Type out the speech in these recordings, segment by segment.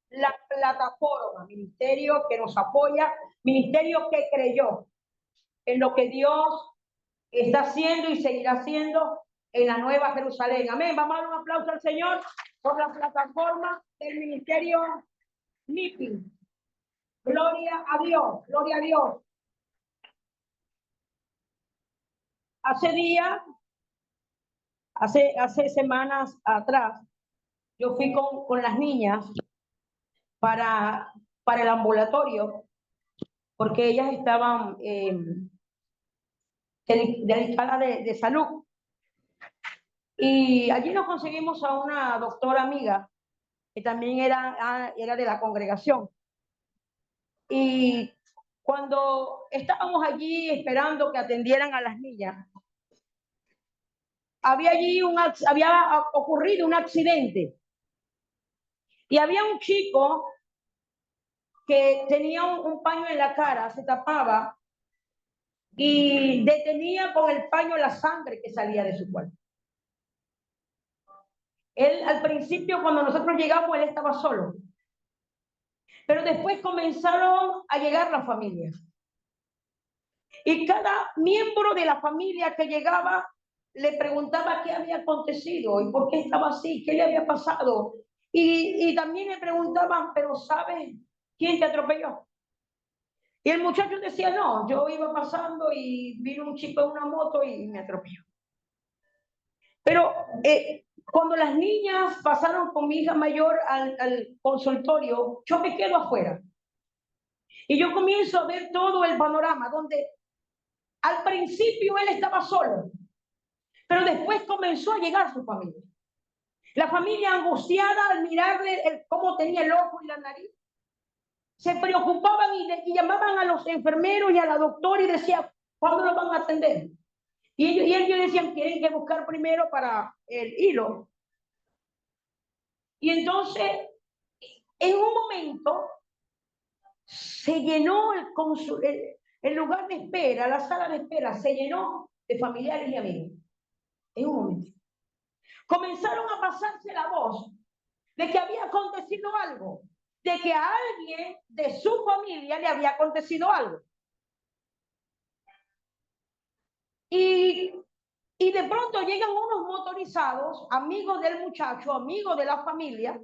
la plataforma, ministerio que nos apoya, ministerio que creyó en lo que Dios está haciendo y seguirá haciendo en la Nueva Jerusalén. Amén. Vamos a dar un aplauso al Señor por la plataforma del ministerio NIPI. Gloria a Dios, gloria a Dios. Hace semanas atrás, yo fui con las niñas para el ambulatorio, porque ellas estaban delicadas de salud. Y allí nos conseguimos a una doctora amiga, que también era de la congregación. Y cuando estábamos allí esperando que atendieran a las niñas, había ocurrido un accidente. Y había un chico que tenía un paño en la cara, se tapaba y detenía con el paño la sangre que salía de su cuerpo. Él, al principio, cuando nosotros llegamos, él estaba solo. Pero después comenzaron a llegar las familias. Y cada miembro de la familia que llegaba le preguntaba qué había acontecido y por qué estaba así, qué le había pasado. Y también le preguntaban, pero ¿sabes quién te atropelló? Y el muchacho decía, no, yo iba pasando y vino un chico en una moto y me atropelló. Pero cuando las niñas pasaron con mi hija mayor al consultorio, yo me quedo afuera. Y yo comienzo a ver todo el panorama, donde al principio él estaba solo, pero después comenzó a llegar su familia. La familia angustiada al mirarle cómo tenía el ojo y la nariz. Se preocupaban y llamaban a los enfermeros y a la doctora y decían, ¿cuándo lo van a atender? Y ellos decían, tienen que buscar primero para el hilo. Y entonces, en un momento, se llenó el lugar de espera, la sala de espera, se llenó de familiares y amigos. En un momento. Comenzaron a pasarse la voz de que había acontecido algo, de que a alguien de su familia le había acontecido algo. Y de pronto llegan unos motorizados, amigos del muchacho, amigos de la familia,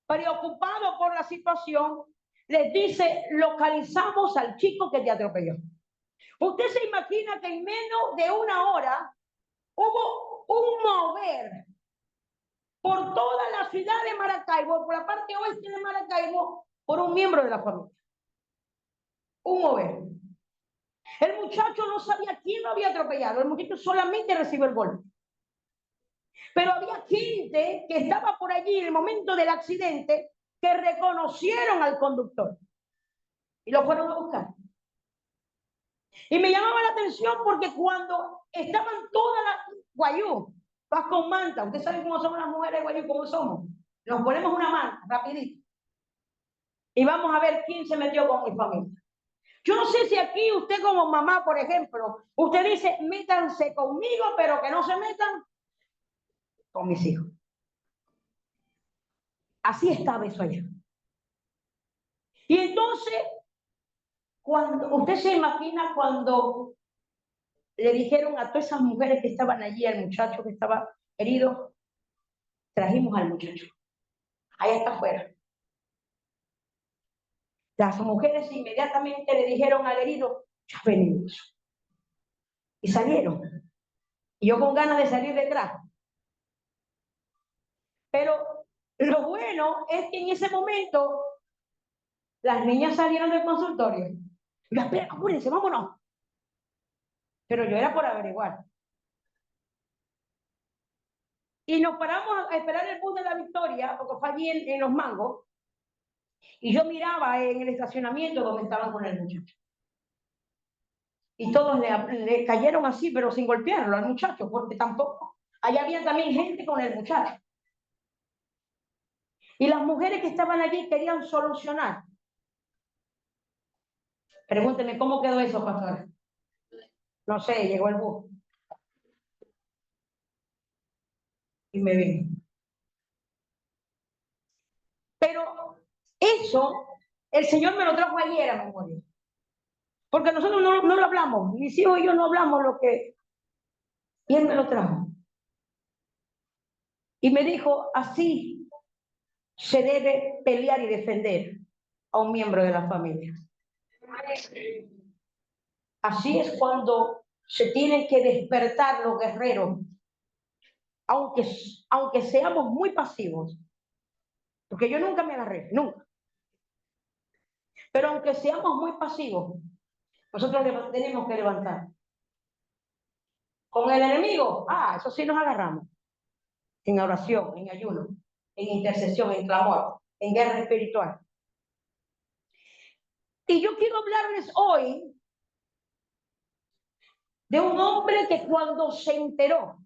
preocupados por la situación, les dice, localizamos al chico que te atropelló. Usted se imagina que en menos de una hora hubo un mover por toda la ciudad de Maracaibo, por la parte oeste de Maracaibo, por un miembro de la familia. Un mover. El muchacho no sabía quién lo había atropellado, el muchacho solamente recibió el golpe. Pero había gente que estaba por allí en el momento del accidente que reconocieron al conductor y lo fueron a buscar. Y me llamaba la atención porque cuando estaban todas las guayú, vas con manta, ustedes saben cómo son las mujeres guayú, cómo somos. Nos ponemos una manta, rapidito. Y vamos a ver quién se metió con mi familia. Yo no sé si aquí usted como mamá, por ejemplo, usted dice, métanse conmigo, pero que no se metan con mis hijos. Así estaba eso allá. Y entonces, cuando usted se imagina cuando le dijeron a todas esas mujeres que estaban allí, al muchacho que estaba herido, trajimos al muchacho. Ahí está afuera. Las mujeres inmediatamente le dijeron al herido, ya venimos. Y salieron. Y yo con ganas de salir detrás. Pero lo bueno es que en ese momento las niñas salieron del consultorio. Y yo, espera, apúrense, vámonos. Pero yo era por averiguar. Y nos paramos a esperar el bus de la Victoria, porque fue allí en Los Mangos. Y yo miraba en el estacionamiento donde estaban con el muchacho. Y todos le cayeron así, pero sin golpearlo al muchacho, porque tampoco. Allá había también gente con el muchacho. Y las mujeres que estaban allí querían solucionar. Pregúnteme, ¿cómo quedó eso, pastor? No sé, llegó el bus. Y me vino. Pero eso el Señor me lo trajo ayer a memoria. Porque nosotros no lo hablamos. Mis hijos y yo no hablamos lo que... Y Él me lo trajo. Y me dijo, así se debe pelear y defender a un miembro de la familia. Así es cuando se tienen que despertar los guerreros, aunque seamos muy pasivos, porque yo nunca me agarré, nunca. Pero aunque seamos muy pasivos, nosotros tenemos que levantar. Con el enemigo, eso sí nos agarramos. En oración, en ayuno, en intercesión, en clamor, en guerra espiritual. Y yo quiero hablarles hoy de un hombre que cuando se enteró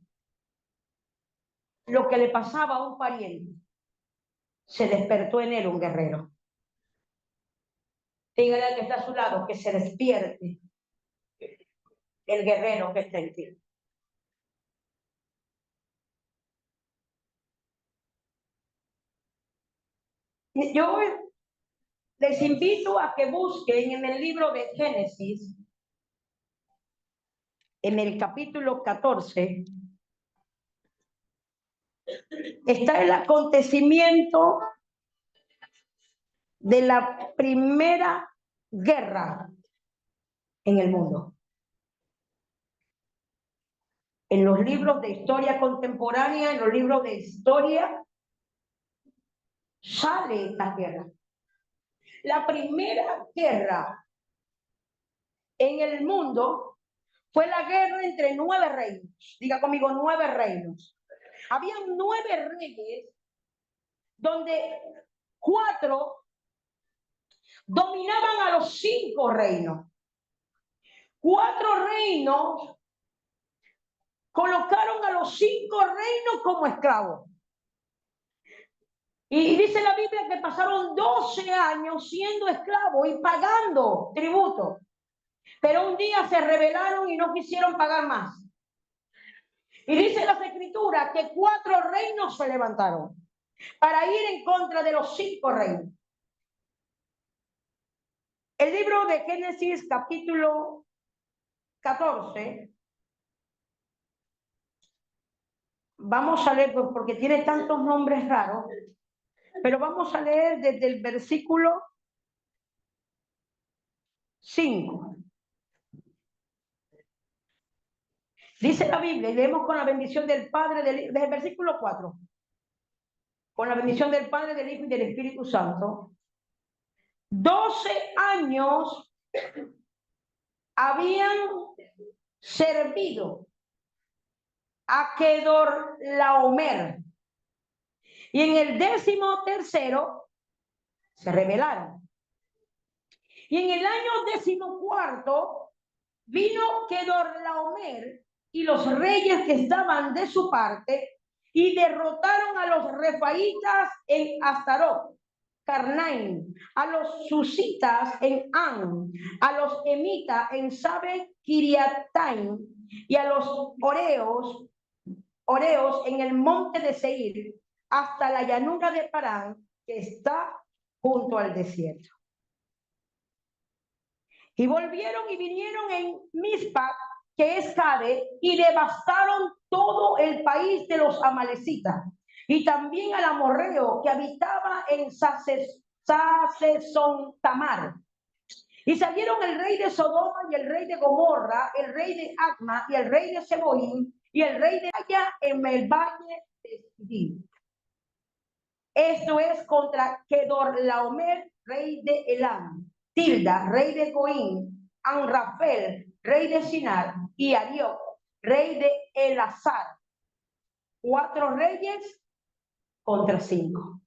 lo que le pasaba a un pariente, se despertó en él un guerrero. Dígale al que está a su lado que se despierte el guerrero que está en ti. Yo les invito a que busquen en el libro de Génesis, en el capítulo 14, está el acontecimiento de la primera guerra en el mundo. En los libros de historia contemporánea, en los libros de historia, sale esta guerra. La primera guerra en el mundo fue la guerra entre 9 reinos. Diga conmigo, 9 reinos. Habían 9 reyes donde 4 dominaban a los 5 reinos. 4 reinos colocaron a los 5 reinos como esclavos. Y dice la Biblia que pasaron 12 años siendo esclavos y pagando tributo. Pero un día se rebelaron y no quisieron pagar más. Y dice las Escrituras que 4 reinos se levantaron para ir en contra de los 5 reinos. El libro de Génesis, capítulo 14. Vamos a leer, porque tiene tantos nombres raros, pero vamos a leer desde el versículo 5. Dice la Biblia, y leemos con la bendición del Padre, desde el versículo 4. Con la bendición del Padre, del Hijo y del Espíritu Santo. 12 años habían servido a Kedorlaomer. Y en el 13º se rebelaron. Y en el año 14º vino Kedorlaomer y los reyes que estaban de su parte y derrotaron a los refaitas en Astarot, Carnaim, a los susitas en An, a los emitas en Sabe Kiriataim y a los oreos en el monte de Seir, hasta la llanura de Parán, que está junto al desierto. Y volvieron y vinieron en Mizpa, que es Cade, y devastaron todo el país de los amalecitas, y también al amorreo que habitaba en Sasesón Tamar. Y salieron el rey de Sodoma y el rey de Gomorra, el rey de Adma y el rey de Seboín y el rey de Aya en el valle de Siddim. Esto es contra Kedorlaomer, rey de Elam, Tilda, rey de Goín, Anrafel, rey de Sinar, y Arioc, rey de Elazar. 4 reyes contra 5.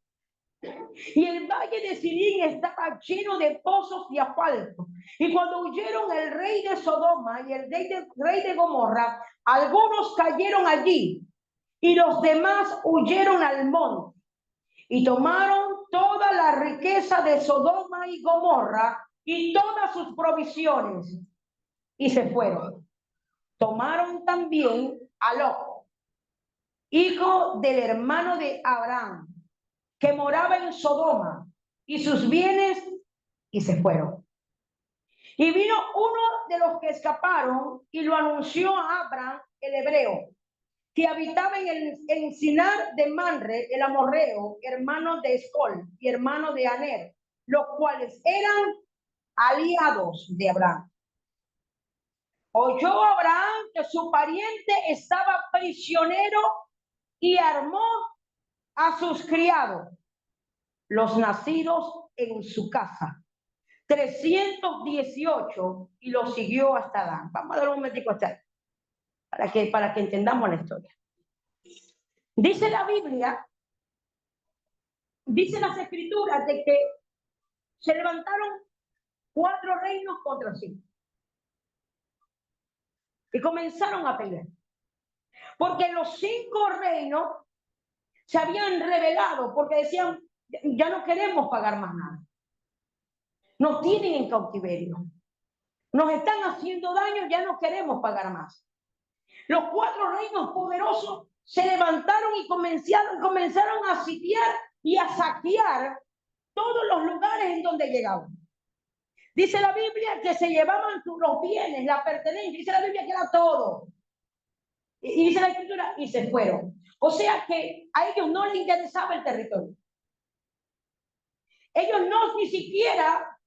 Y el valle de Siddim estaba lleno de pozos y asfalto. Y cuando huyeron el rey de Sodoma y el rey de Gomorra, algunos cayeron allí y los demás huyeron al monte. Y tomaron toda la riqueza de Sodoma y Gomorra y todas sus provisiones y se fueron. Tomaron también a Lot, hijo del hermano de Abraham, que moraba en Sodoma, y sus bienes y se fueron. Y vino uno de los que escaparon y lo anunció a Abraham, el hebreo, que habitaba en el encinar de Manre, el amorreo, hermano de Escol y hermano de Aner, los cuales eran aliados de Abraham. Oyó Abraham que su pariente estaba prisionero y armó a sus criados, los nacidos en su casa, 318, y los siguió hasta Dan. Vamos a dar un momentico hasta para que entendamos la historia. Dice la Biblia, dice las escrituras de que se levantaron 4 reinos contra sí y comenzaron a pelear, porque los 5 reinos se habían rebelado porque decían, ya no queremos pagar más nada, nos tienen en cautiverio, nos están haciendo daño, ya no queremos pagar más. Los 4 reinos poderosos se levantaron y comenzaron a sitiar y a saquear todos los lugares en donde llegaban. Dice la Biblia que se llevaban los bienes, la pertenencia, dice la Biblia que era todo. Y dice la escritura, y se fueron. O sea que a ellos no les interesaba el territorio. Ellos no ni siquiera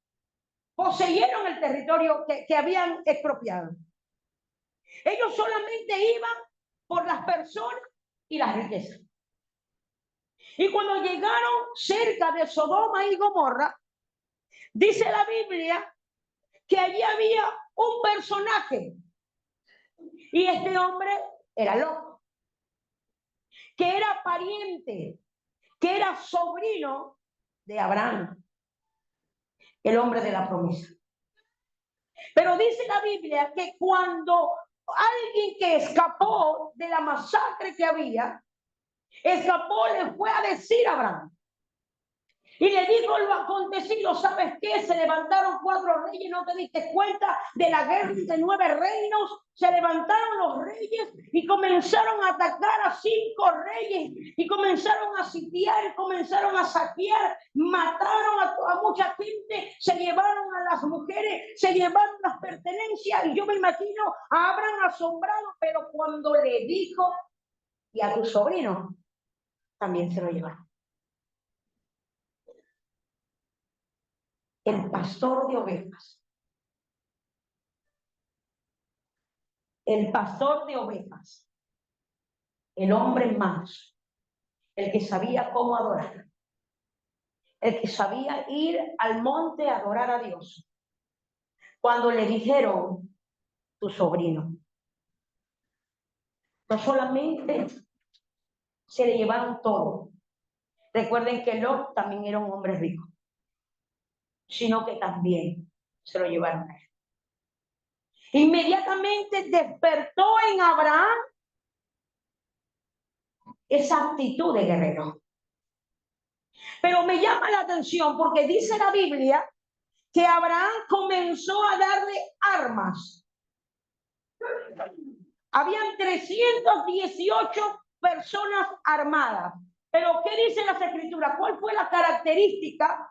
poseyeron el territorio que habían expropiado. Ellos solamente iban por las personas y las riquezas. Y cuando llegaron cerca de Sodoma y Gomorra, dice la Biblia que allí había un personaje. Y este hombre era Lot, que era pariente, que era sobrino de Abraham, el hombre de la promesa. Pero dice la Biblia que cuando alguien que escapó de la masacre que había, escapó, le fue a decir a Abraham. Y le dijo lo acontecido, ¿sabes qué? Se levantaron 4 reyes, ¿no te diste cuenta de la guerra de 9 reinos? Se levantaron los reyes y comenzaron a atacar a 5 reyes y comenzaron a sitiar, comenzaron a saquear, mataron a mucha gente, se llevaron a las mujeres, se llevaron las pertenencias, y yo me imagino a Abraham asombrado, pero cuando le dijo, y a tu sobrino también se lo llevaron. El pastor de ovejas. El pastor de ovejas. El hombre manso. El que sabía cómo adorar. El que sabía ir al monte a adorar a Dios. Cuando le dijeron, tu sobrino. No solamente se le llevaron todo. Recuerden que Lot también era un hombre rico. Sino que también se lo llevaron a él. Inmediatamente despertó en Abraham esa actitud de guerrero. Pero me llama la atención porque dice la Biblia que Abraham comenzó a darle armas. Habían 318 personas armadas. Pero ¿qué dice las escrituras? ¿Cuál fue la característica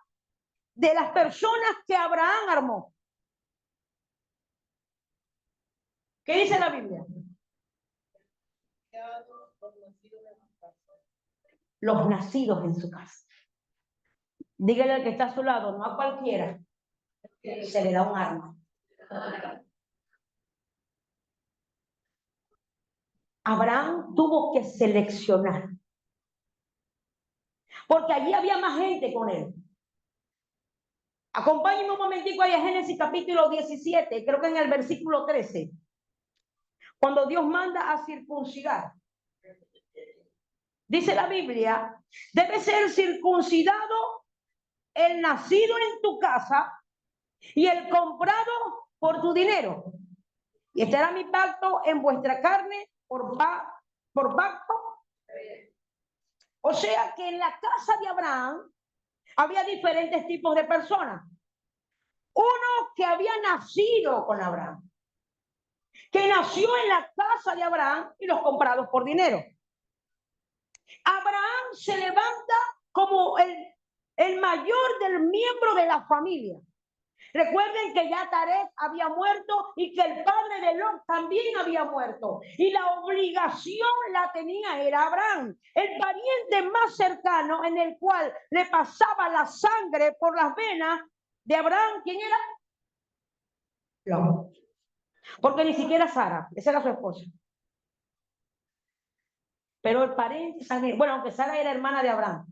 de las personas que Abraham armó? ¿Qué dice la Biblia? Los nacidos en su casa. Dígale al que está a su lado, no a cualquiera, se le da un arma. Abraham tuvo que seleccionar, porque allí había más gente con él. Acompáñenme un momentico ahí a Génesis capítulo 17, creo que en el versículo 13, cuando Dios manda a circuncidar. Dice la Biblia, debe ser circuncidado el nacido en tu casa y el comprado por tu dinero. Y este era mi pacto en vuestra carne por pacto. O sea que en la casa de Abraham había diferentes tipos de personas. Uno que había nacido con Abraham, que nació en la casa de Abraham y los comprados por dinero. Abraham se levanta como el el mayor del miembro de la familia. Recuerden que ya Tarek había muerto y que el padre de Lot también había muerto. Y la obligación la tenía era Abraham, el pariente más cercano en el cual le pasaba la sangre por las venas de Abraham. ¿Quién era? Lot. Porque ni siquiera Sara, esa era su esposa. Pero el pariente, bueno, aunque Sara era hermana de Abraham,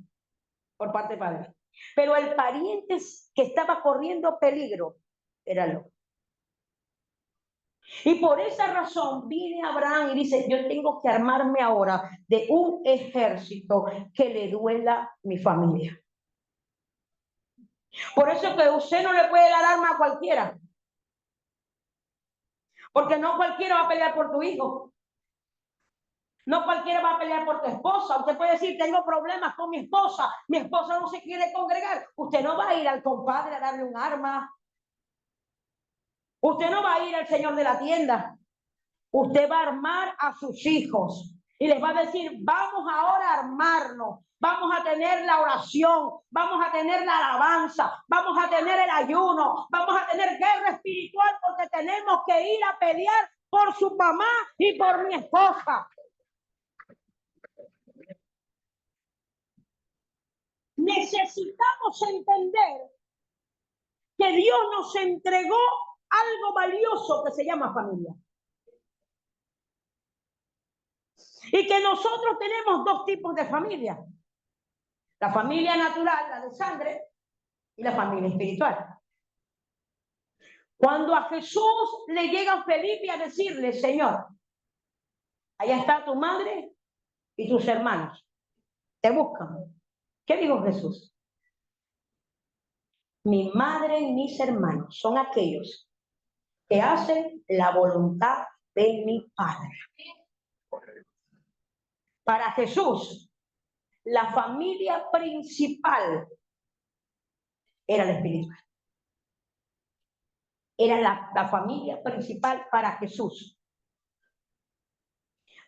por parte de padre. Pero el pariente que estaba corriendo peligro era Lot. Y por esa razón viene Abraham y dice, yo tengo que armarme ahora de un ejército que le duela mi familia. Por eso que usted no le puede dar arma a cualquiera. Porque no cualquiera va a pelear por tu hijo. No cualquiera va a pelear por tu esposa. Usted puede decir, tengo problemas con mi esposa no se quiere congregar. Usted no va a ir al compadre a darle un arma. Usted no va a ir al señor de la tienda. Usted va a armar a sus hijos y les va a decir, vamos ahora a armarnos, vamos a tener la oración, vamos a tener la alabanza, vamos a tener el ayuno, vamos a tener guerra espiritual porque tenemos que ir a pelear por su mamá y por mi esposa. Necesitamos entender que Dios nos entregó algo valioso que se llama familia. Y que nosotros tenemos dos tipos de familia. La familia natural, la de sangre, y la familia espiritual. Cuando a Jesús le llega Felipe a decirle, Señor, allá está tu madre y tus hermanos, te buscan. ¿Qué dijo Jesús? Mi madre y mis hermanos son aquellos que hacen la voluntad de mi Padre. Para Jesús, la familia principal era la espiritual. Era la familia principal para Jesús.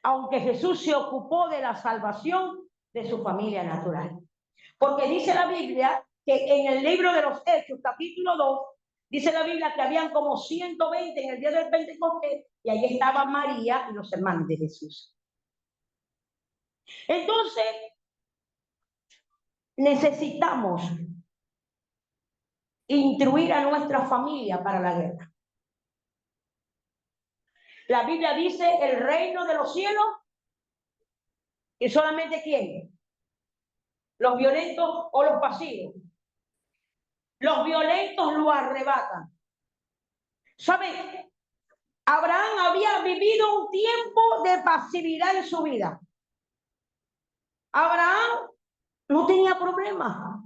Aunque Jesús se ocupó de la salvación de su familia natural. Porque dice la Biblia que en el libro de los Hechos, capítulo 2, dice la Biblia que habían como 120 en el día del Pentecostés y ahí estaba María y los hermanos de Jesús. Entonces, necesitamos instruir a nuestra familia para la guerra. La Biblia dice el reino de los cielos y solamente ¿quién? Los violentos o los pasivos. Los violentos lo arrebatan. ¿Saben? Abraham había vivido un tiempo de pasividad en su vida. Abraham no tenía problemas.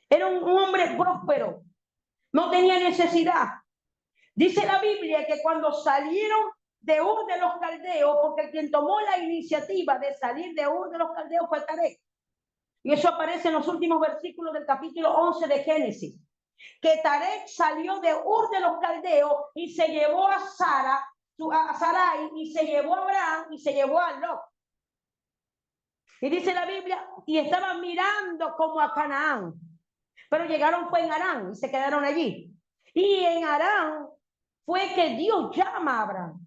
Era un hombre próspero. No tenía necesidad. Dice la Biblia que cuando salieron de Ur de los Caldeos, porque quien tomó la iniciativa de salir de Ur de los Caldeos fue Tarek. Y eso aparece en los últimos versículos del capítulo 11 de Génesis. Que Tarek salió de Ur de los Caldeos y se llevó a Sarai, y se llevó a Abraham y se llevó a Lot. Y dice la Biblia, y estaban mirando como a Canaán. Pero llegaron fue en Harán y se quedaron allí. Y en Harán fue que Dios llama a Abraham.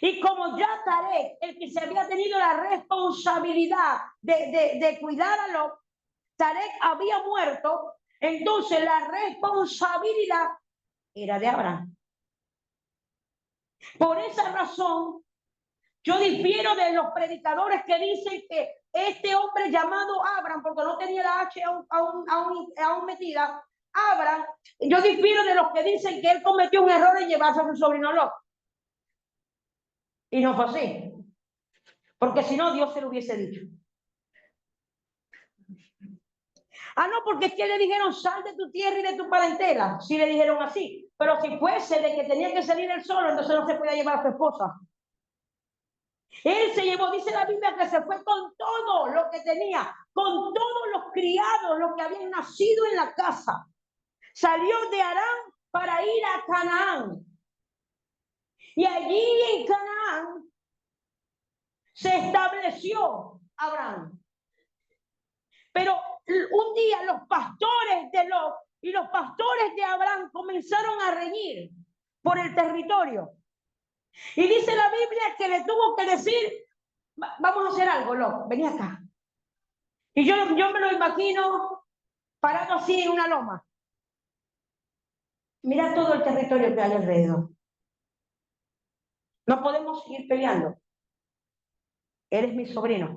Y como ya Tarek, el que se había tenido la responsabilidad de cuidar a Lot, Tarek había muerto, entonces la responsabilidad era de Abraham. Por esa razón, yo difiero de los predicadores que dicen que este hombre llamado Abraham, porque no tenía la H aún metida, Abraham, yo difiero de los que dicen que él cometió un error en llevarse a su sobrino Lot. Y no fue así. Porque si no, Dios se lo hubiese dicho. Ah, no, porque es que le dijeron, sal de tu tierra y de tu parentela. Sí le dijeron así. Pero si fuese de que tenía que salir él solo, entonces no se podía llevar a su esposa. Él se llevó, dice la Biblia, que se fue con todo lo que tenía, con todos los criados, los que habían nacido en la casa. Salió de Harán para ir a Canaán. Y allí en Canaán se estableció Abraham. Pero un día los pastores de Lot y los pastores de Abraham comenzaron a reñir por el territorio. Y dice la Biblia que le tuvo que decir, vamos a hacer algo, Lot, vení acá. Y yo me lo imagino parado así en una loma. Mira todo el territorio que hay alrededor. No podemos seguir peleando. Eres mi sobrino.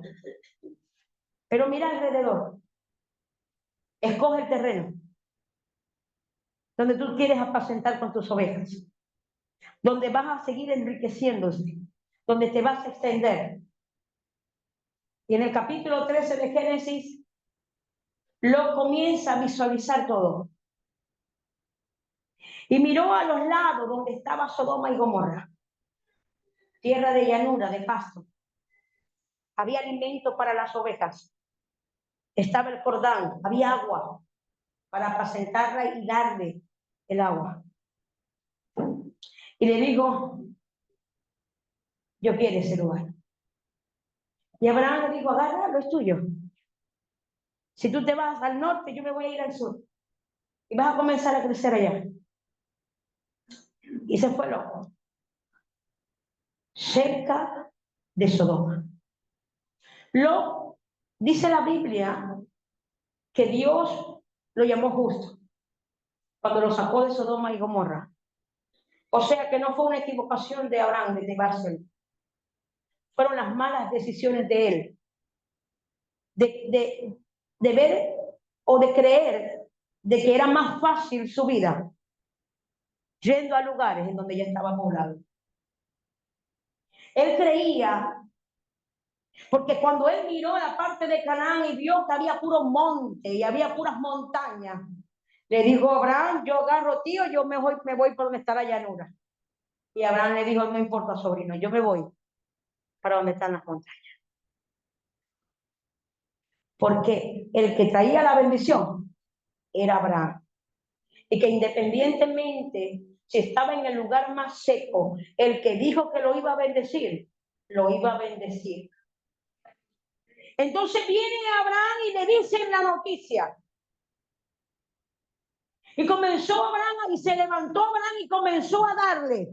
Pero mira alrededor. Escoge el terreno donde tú quieres apacentar con tus ovejas, donde vas a seguir enriqueciéndose, donde te vas a extender. Y en el capítulo 13 de Génesis, lo comienza a visualizar todo. Y miró a los lados donde estaba Sodoma y Gomorra, tierra de llanura, de pasto. Había alimento para las ovejas. Estaba el Jordán, había agua para apacentarla y darle el agua. Y le dijo, yo quiero ese lugar. Y Abraham le dijo, agárralo, es tuyo. Si tú te vas al norte, yo me voy a ir al sur. Y vas a comenzar a crecer allá. Y se fue loco. Cerca de Sodoma. Dice la Biblia que Dios lo llamó justo cuando lo sacó de Sodoma y Gomorra. O sea que no fue una equivocación de Abraham de llevárselo. Fueron las malas decisiones de él. De ver o de creer de que era más fácil su vida yendo a lugares en donde ya estaba poblado. Él creía, porque cuando él miró la parte de Canaán y vio que había puro monte y había puras montañas, le dijo, Abraham, yo agarro, tío, yo me voy por donde está la llanura. Y Abraham le dijo, no importa, sobrino, yo me voy para donde están las montañas. Porque el que traía la bendición era Abraham. Y que independientemente si estaba en el lugar más seco, el que dijo que lo iba a bendecir, lo iba a bendecir. Entonces viene Abraham y le dicen la noticia. Y comenzó Abraham y se levantó Abraham y comenzó a darle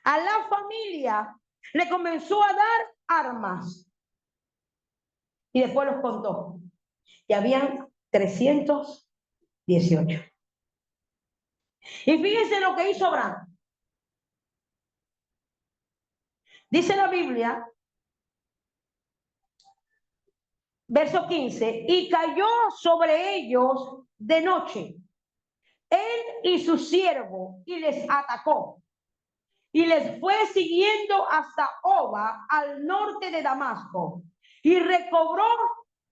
a la familia, le comenzó a dar armas. Y después los contó. Y habían 318. Y fíjense lo que hizo Abraham. Dice la Biblia, verso 15, y cayó sobre ellos de noche, él y su siervo, y les atacó. Y les fue siguiendo hasta Oba, al norte de Damasco, y recobró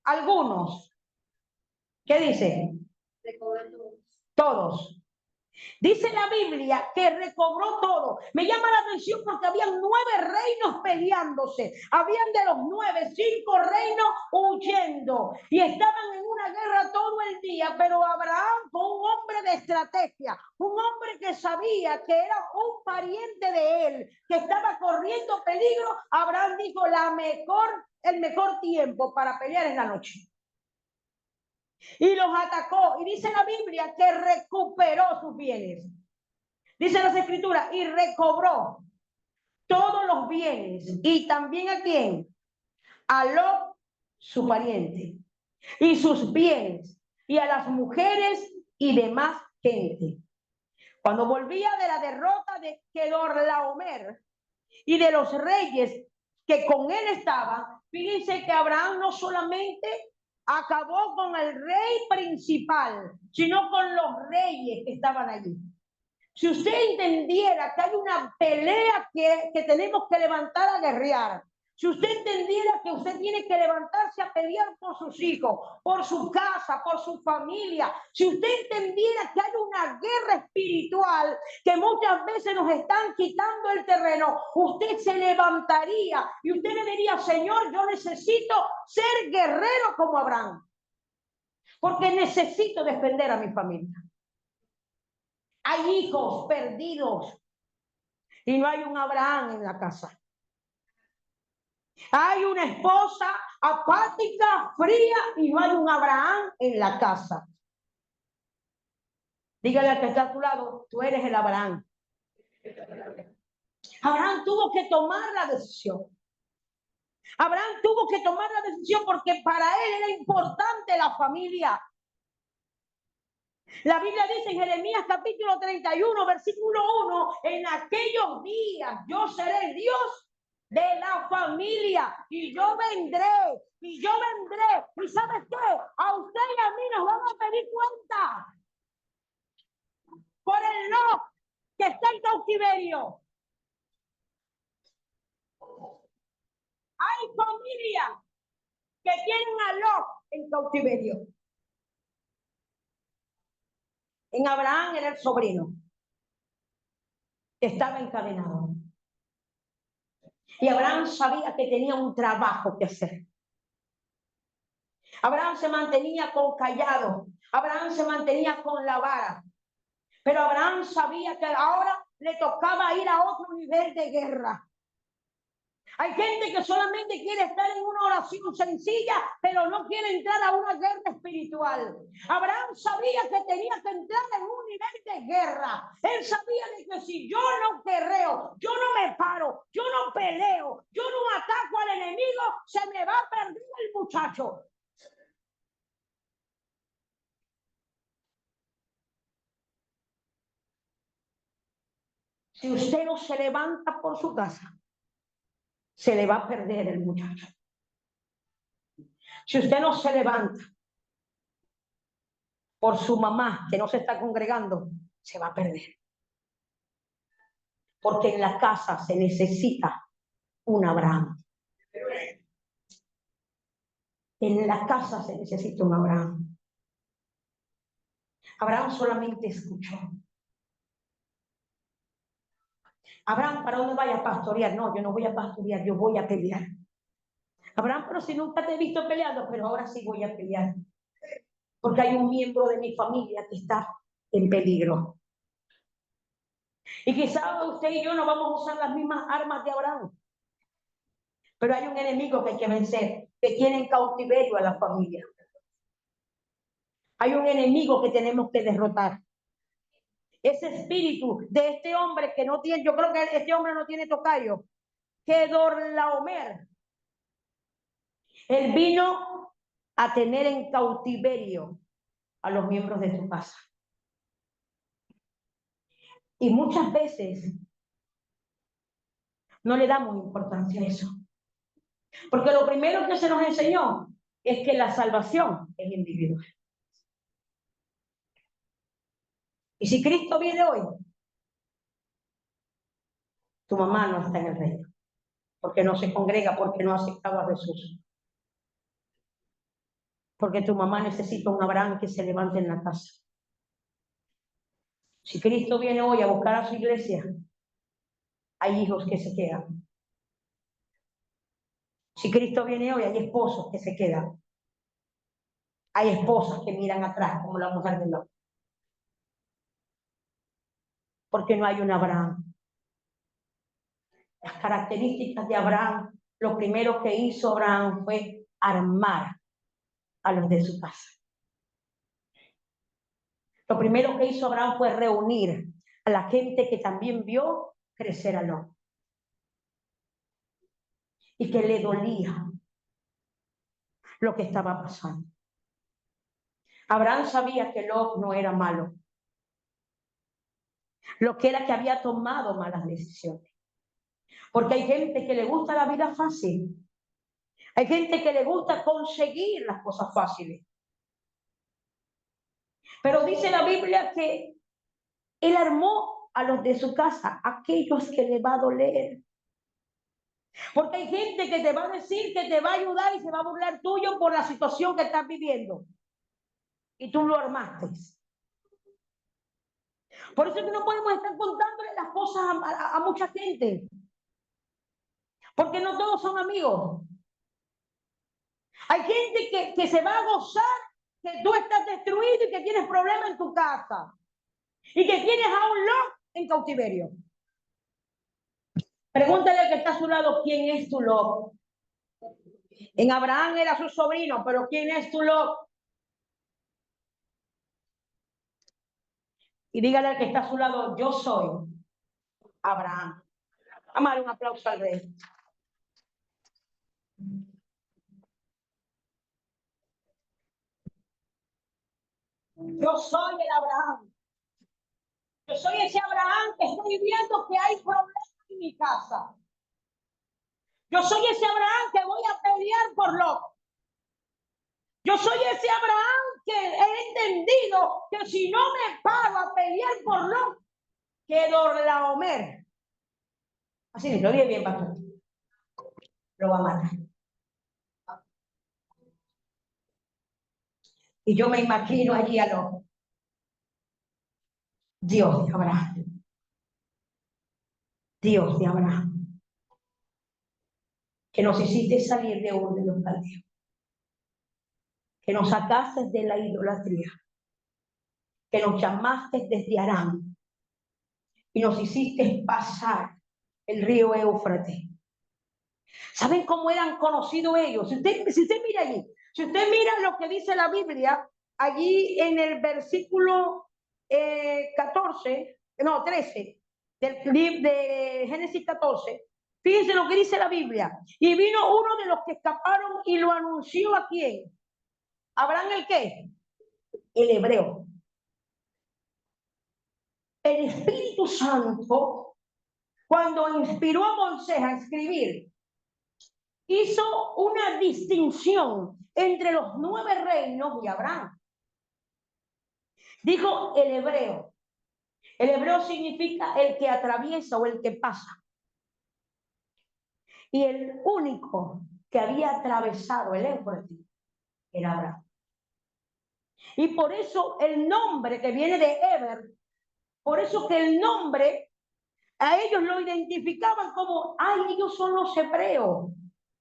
algunos. ¿Qué dice? Recobró todos. Dice la Biblia que recobró todo. Me llama la atención porque habían 9 reinos peleándose. Habían de los 9, 5 reinos huyendo. Y estaban en una guerra todo el día. Pero Abraham fue un hombre de estrategia. Un hombre que sabía que era un pariente de él, que estaba corriendo peligro. Abraham dijo, el mejor tiempo para pelear es la noche. Y los atacó. Y dice la Biblia que recuperó sus bienes. Dice las escrituras, y recobró todos los bienes. Y también a quién? A Lot, su pariente. Y sus bienes. Y a las mujeres y demás gente. Cuando volvía de la derrota de Kedorlaomer y de los reyes que con él estaban, fíjense que Abraham no solamente acabó con el rey principal, sino con los reyes que estaban allí. Si usted entendiera que hay una pelea que tenemos que levantar a guerrear, si usted entendiera que usted tiene que levantarse a pelear por sus hijos, por su casa, por su familia, si usted entendiera que hay una guerra espiritual que muchas veces nos están quitando el terreno, usted se levantaría y usted le diría, Señor, yo necesito ser guerrero como Abraham, porque necesito defender a mi familia. Hay hijos perdidos y no hay un Abraham en la casa. Hay una esposa apática, fría, y no hay un Abraham en la casa. Dígale al que está a tu lado, tú eres el Abraham. Abraham tuvo que tomar la decisión. Abraham tuvo que tomar la decisión porque para él era importante la familia. La Biblia dice en Jeremías capítulo 31, versículo 1, en aquellos días yo seré el Dios de la familia y yo vendré, y ¿sabes qué? A usted y a mí nos van a pedir cuenta por el Lot que está en cautiverio. Hay familias que tienen a Lot en cautiverio. En Abraham era el sobrino que estaba encadenado. Y Abraham sabía que tenía un trabajo que hacer. Abraham se mantenía con callado. Abraham se mantenía con la vara. Pero Abraham sabía que ahora le tocaba ir a otro nivel de guerra. Hay gente que solamente quiere estar en una oración sencilla, pero no quiere entrar a una guerra espiritual. Abraham sabía que tenía que entrar en un nivel de guerra. Él sabía de que si yo no guerreo, yo no me paro, yo no peleo, yo no ataco al enemigo, se me va a perder el muchacho. Si usted no se levanta por su casa, se le va a perder el muchacho. Si usted no se levanta por su mamá que no se está congregando, se va a perder. Porque en la casa se necesita un Abraham. En la casa se necesita un Abraham. Abraham solamente escuchó. Abraham, ¿para dónde vaya a pastorear? No, yo no voy a pastorear, yo voy a pelear. Abraham, pero si nunca te he visto peleando, pero ahora sí voy a pelear. Porque hay un miembro de mi familia que está en peligro. Y quizás usted y yo no vamos a usar las mismas armas de Abraham. Pero hay un enemigo que hay que vencer, que tiene en cautiverio a la familia. Hay un enemigo que tenemos que derrotar. Ese espíritu de este hombre que no tiene, yo creo que este hombre no tiene tocayo, Kedorlaomer. Él vino a tener en cautiverio a los miembros de tu casa. Y muchas veces no le damos importancia a eso. Porque lo primero que se nos enseñó es que la salvación es individual. Y si Cristo viene hoy, tu mamá no está en el reino, porque no se congrega, porque no ha aceptado a Jesús. Porque tu mamá necesita un Abraham que se levante en la casa. Si Cristo viene hoy a buscar a su iglesia, hay hijos que se quedan. Si Cristo viene hoy, hay esposos que se quedan. Hay esposas que miran atrás como la mujer de Lot. Porque no hay un Abraham. Las características de Abraham, lo primero que hizo Abraham fue armar a los de su casa. Lo primero que hizo Abraham fue reunir a la gente que también vio crecer a Lot. Y que le dolía lo que estaba pasando. Abraham sabía que Lot no era malo. Lo que era que había tomado malas decisiones. Porque hay gente que le gusta la vida fácil. Hay gente que le gusta conseguir las cosas fáciles. Pero dice la Biblia que él armó a los de su casa, aquellos que le va a doler. Porque hay gente que te va a decir que te va a ayudar y se va a burlar tuyo por la situación que estás viviendo. Y tú lo armaste. Por eso es que no podemos estar contándole las cosas a mucha gente. Porque no todos son amigos. Hay gente que se va a gozar que tú estás destruido y que tienes problemas en tu casa. Y que tienes a un Lot en cautiverio. Pregúntale al que está a su lado quién es tu Lot. En Abraham era su sobrino, pero ¿quién es tu Lot? Y dígale al que está a su lado, yo soy Abraham. Vamos a dar un aplauso al rey. Yo soy el Abraham. Yo soy ese Abraham que estoy viendo que hay problemas en mi casa. Yo soy ese Abraham que voy a pelear por Lot. Yo soy ese Abraham que he entendido que si no me paro a pelear por Lot, quedo la Homer. Así lo dije bien, pastor. Lo va a matar. Y yo me imagino allí a Lot. Dios de Abraham. Dios de Abraham. Que nos hiciste salir de Ur de los Caldeos. Que nos sacaste de la idolatría. Que nos llamaste desde Aram. Y nos hiciste pasar el río Éufrates. ¿Saben cómo eran conocidos ellos? Si usted mira allí, si usted mira lo que dice la Biblia, allí en el versículo 13 del libro de Génesis 14, fíjense lo que dice la Biblia. Y vino uno de los que escaparon y lo anunció ¿a quién? ¿Abraham el qué? El hebreo. El Espíritu Santo, cuando inspiró a Moisés a escribir, hizo una distinción entre los 9 reinos y Abraham. Dijo el hebreo. El hebreo significa el que atraviesa o el que pasa. Y el único que había atravesado el Éufrates era Abraham. Y por eso el nombre que viene de Eber, por eso que el nombre a ellos lo identificaban como, ay, ellos son los hebreos.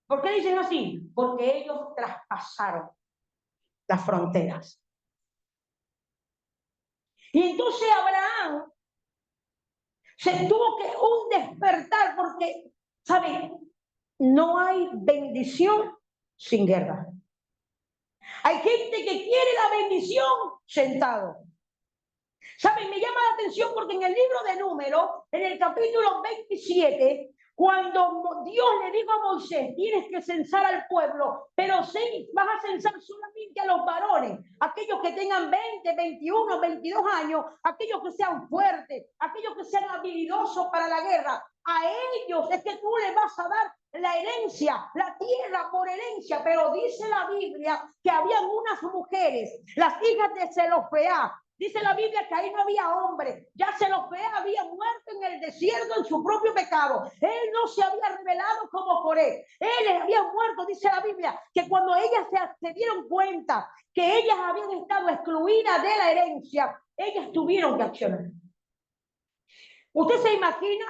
¿Por qué dicen así? Porque ellos traspasaron las fronteras. Y entonces Abraham se tuvo que un despertar porque, ¿saben? No hay bendición sin guerra. Hay gente que quiere la bendición sentado. ¿Saben? Me llama la atención porque en el libro de Números, en el capítulo 27, cuando Dios le dijo a Moisés, tienes que censar al pueblo, pero vas a censar solamente a los varones, aquellos que tengan 20, 21, 22 años, aquellos que sean fuertes, aquellos que sean habilidosos para la guerra. A ellos es que tú les vas a dar la herencia, la tierra por herencia, pero dice la Biblia que habían unas mujeres, las hijas de Zelofeá. Dice la Biblia que ahí no había hombre. Ya Zelofeá había muerto en el desierto en su propio pecado. Él no se había revelado como Coré. Él había muerto, dice la Biblia, que cuando ellas se dieron cuenta que ellas habían estado excluidas de la herencia, ellas tuvieron que accionar. ¿Usted se imagina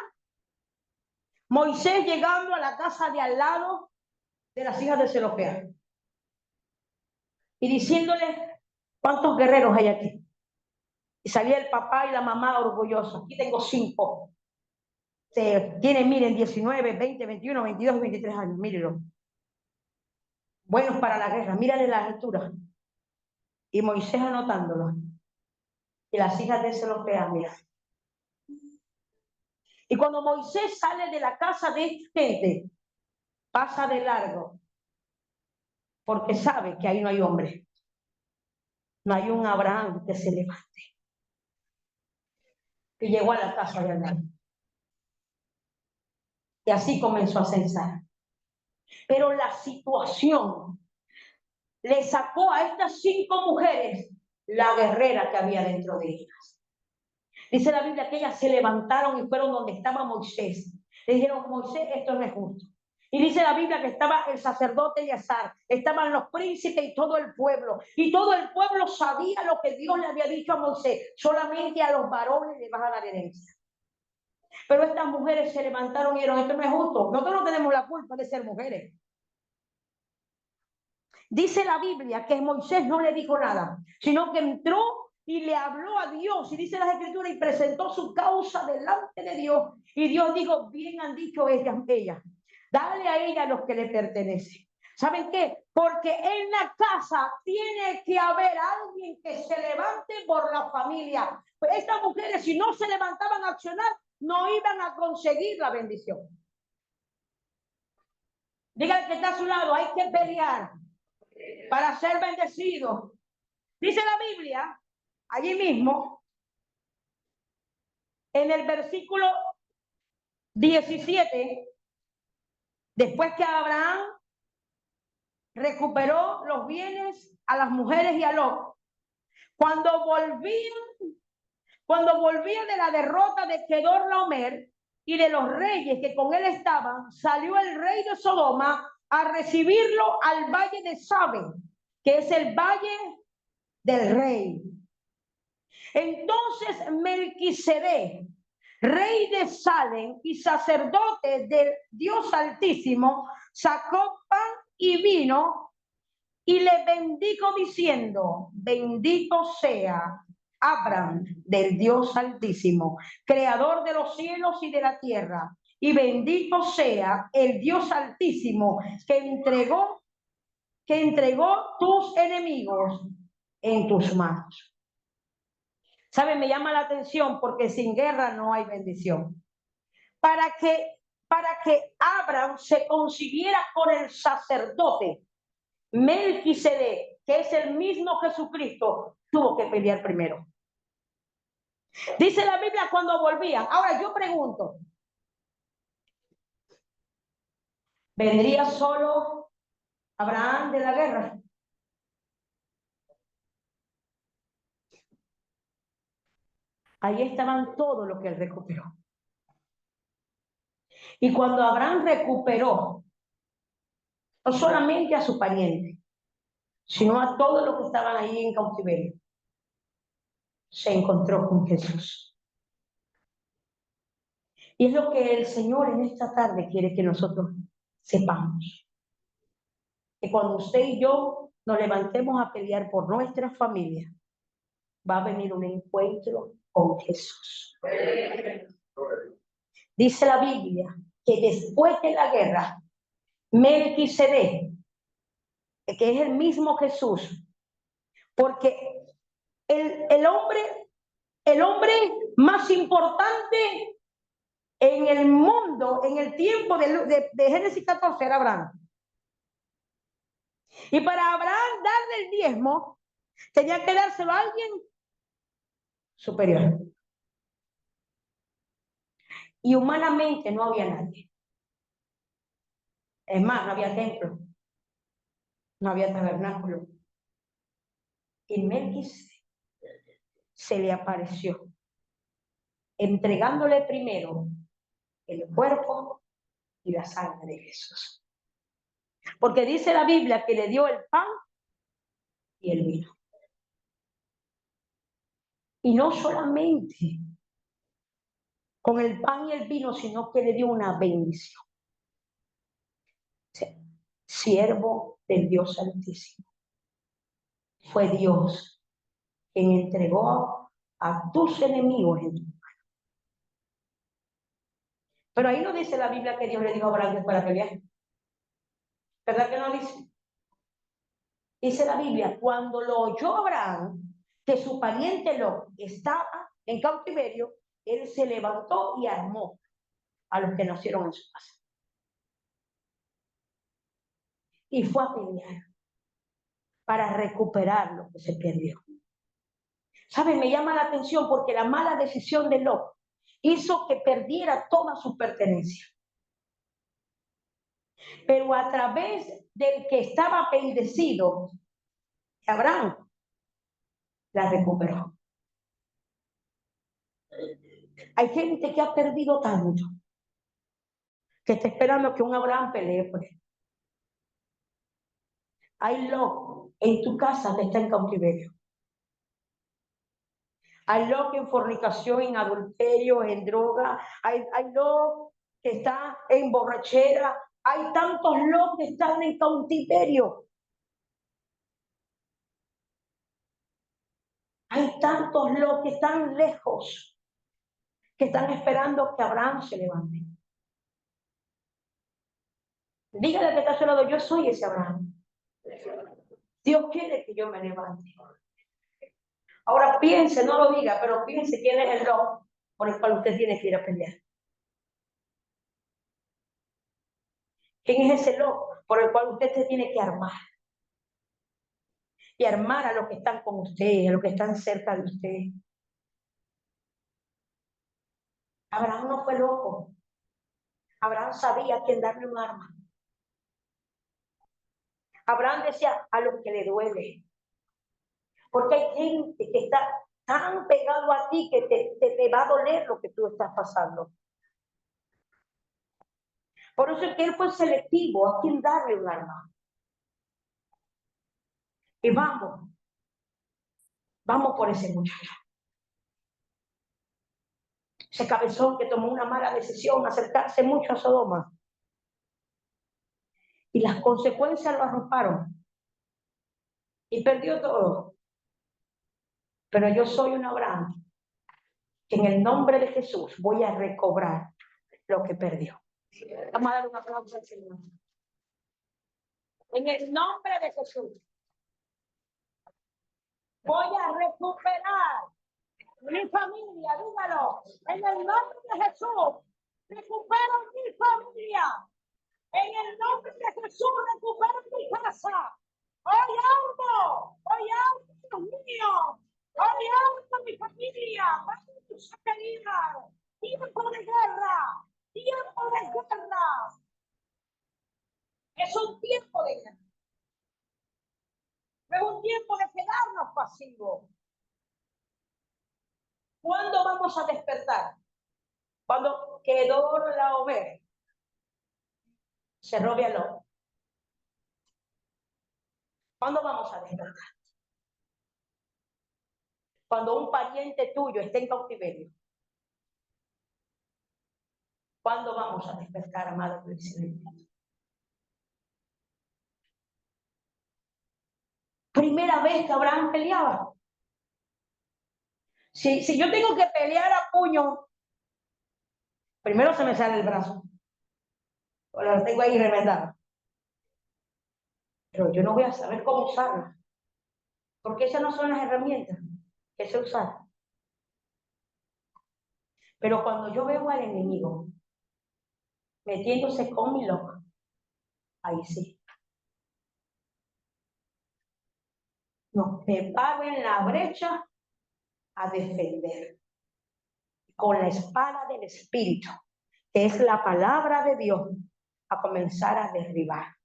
Moisés llegando a la casa de al lado de las hijas de Zelofeá y diciéndole cuántos guerreros hay aquí? Y salía el papá y la mamá orgullosos. Aquí tengo 5. Tienen, miren, 19, 20, 21, 22, 23 años. Mírenlo. Buenos para la guerra. Mírale las alturas. Y Moisés anotándolo. Y las hijas de Zelofeá, mira. Y cuando Moisés sale de la casa de esta gente, pasa de largo. Porque sabe que ahí no hay hombre. No hay un Abraham que se levante. Que llegó a la casa de Abraham. Y así comenzó a censar. Pero la situación le sacó a estas 5 mujeres la guerrera que había dentro de ellas. Dice la Biblia que ellas se levantaron y fueron donde estaba Moisés. Le dijeron, Moisés, esto no es justo. Y dice la Biblia que estaba el sacerdote Eleazar, estaban los príncipes y todo el pueblo. Y todo el pueblo sabía lo que Dios le había dicho a Moisés. Solamente a los varones le vas a dar herencia. Pero estas mujeres se levantaron y dijeron, esto no es justo. Nosotros no tenemos la culpa de ser mujeres. Dice la Biblia que Moisés no le dijo nada, sino que entró y le habló a Dios. Y dice las Escrituras, y presentó su causa delante de Dios. Y Dios dijo, bien han dicho ellas, dale a ella los que le pertenecen. ¿Saben qué? Porque en la casa tiene que haber alguien que se levante por la familia. Estas mujeres, si no se levantaban a accionar, no iban a conseguir la bendición. Diga que está a su lado, hay que pelear para ser bendecido. Dice la Biblia, allí mismo, en el versículo 17, después que Abraham recuperó los bienes a las mujeres y a Lot, cuando volvía de la derrota de Kedorlaomer y de los reyes que con él estaban, salió el rey de Sodoma a recibirlo al valle de Sabe, que es el valle del rey. Entonces Melquisedec, rey de Salem y sacerdote del Dios Altísimo, sacó pan y vino y le bendijo diciendo: bendito sea Abraham del Dios Altísimo, creador de los cielos y de la tierra, y bendito sea el Dios Altísimo que entregó tus enemigos en tus manos. ¿Saben? Me llama la atención porque sin guerra no hay bendición. Para que Abraham se consiguiera con el sacerdote Melquisedec, que es el mismo Jesucristo, tuvo que pelear primero. Dice la Biblia cuando volvían. Ahora yo pregunto, ¿vendría solo Abraham de la guerra? Ahí estaban todos los que él recuperó. Y cuando Abraham recuperó, no solamente a su pariente, sino a todos los que estaban ahí en cautiverio, se encontró con Jesús. Y es lo que el Señor en esta tarde quiere que nosotros sepamos. Que cuando usted y yo nos levantemos a pelear por nuestra familia, va a venir un encuentro con Jesús. Dice la Biblia que después de la guerra, Melquisedec, que es el mismo Jesús, porque el hombre más importante en el mundo, en el tiempo de Génesis 14, era Abraham. Y para Abraham darle el diezmo, tenía que dárselo a alguien superior. Y humanamente no había nadie. Es más, no había templo, no había tabernáculo. Y Melquisedec se le apareció, entregándole primero el cuerpo y la sangre de Jesús. Porque dice la Biblia que le dio el pan y el vino. Y no solamente con el pan y el vino, sino que le dio una bendición. Siervo del Dios Altísimo. Fue Dios quien entregó a tus enemigos en tu mano. Pero ahí no dice la Biblia que Dios le dijo a Abraham que fuera a pelear. ¿Verdad que no dice? Dice la Biblia, cuando lo oyó Abraham, que su pariente Lot estaba en cautiverio, él se levantó y armó a los que nacieron en su casa. Y fue a pelear para recuperar lo que se perdió. ¿Saben? Me llama la atención porque la mala decisión de Lot hizo que perdiera toda su pertenencia. Pero a través del que estaba bendecido, Abraham la recuperó. Hay gente que ha perdido tanto que está esperando que un Abraham pelee por él. Hay Lot en tu casa que está en cautiverio. Hay Lot en fornicación, en adulterio, en droga. Hay Lot que está en borrachera. Hay tantos Lot que están en cautiverio. Hay tantos Lot que están lejos, que están esperando que Abraham se levante. Dígale que está a su lado, yo soy ese Abraham. Dios quiere que yo me levante. Ahora piense, no lo diga, pero piense quién es el lobo por el cual usted tiene que ir a pelear. ¿Quién es ese lobo por el cual usted se tiene que armar? Y armar a los que están con usted, a los que están cerca de usted. Abraham no fue loco. Abraham sabía a quién darle un arma. Abraham decía a los que le duele. Porque hay gente que está tan pegado a ti que te va a doler lo que tú estás pasando. Por eso es que él fue selectivo a quién darle un arma. Y vamos por ese muchacho. Ese cabezón que tomó una mala decisión, acercarse mucho a Sodoma. Y las consecuencias lo arroparon. Y perdió todo. Pero yo soy un Abraham que en el nombre de Jesús voy a recobrar lo que perdió. Vamos a dar un aplauso al Señor. En el nombre de Jesús voy a recuperar mi familia, dígalo. En el nombre de Jesús recupero mi familia. En el nombre de Jesús recupero mi casa. Hoy amo, Dios mío. Hoy amo mi familia. Vamos a pedir tiempo de guerra. Tiempo de guerra. Es un tiempo de guerra. No es un tiempo de quedarnos pasivos. ¿Cuándo vamos a despertar? Cuando quedó la oveja se robe al lobo. ¿Cuándo vamos a despertar? Cuando un pariente tuyo esté en cautiverio. ¿Cuándo vamos a despertar, amado presidente? Primera vez que Abraham peleaba. Si yo tengo que pelear a puño, primero se me sale el brazo. O lo tengo ahí remendado. Pero yo no voy a saber cómo usarlo. Porque esas no son las herramientas que sé usar. Pero cuando yo veo al enemigo metiéndose con mi loco, ahí sí. No, me paro en la brecha a defender. Con la espada del Espíritu, que es la palabra de Dios, a comenzar a derribar.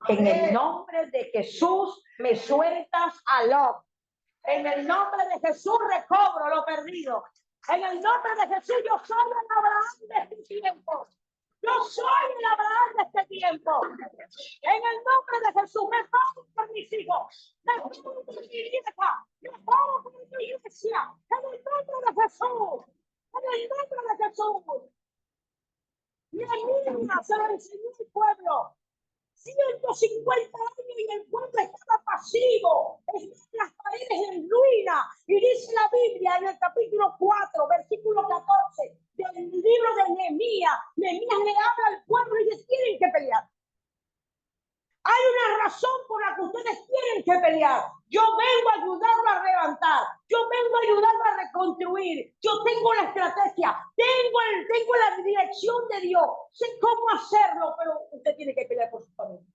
En el nombre de Jesús me sueltas a Lot. En el nombre de Jesús recobro lo perdido. En el nombre de Jesús yo soy el Abraham de este tiempo. Yo soy el Abraham de este tiempo. En el nombre de Jesús me pongo por mis hijos. Me pongo por mi hija. Me pongo por mi iglesia. En el nombre de Jesús. En el nombre de Jesús. Nehemías se lo enseñó el pueblo. 150 años y el pueblo estaba pasivo, las paredes en ruina. Y dice la Biblia en el capítulo 4, versículo 14 del libro de Nehemías. Nehemías le habla al pueblo y dice: tienen que pelear. Hay una razón por la que ustedes tienen que pelear. Yo vengo a ayudarlo a levantar. Yo vengo a ayudarlo a reconstruir. Yo tengo la estrategia. Tengo la dirección de Dios. Sé cómo hacerlo, pero usted tiene que pelear por su familia.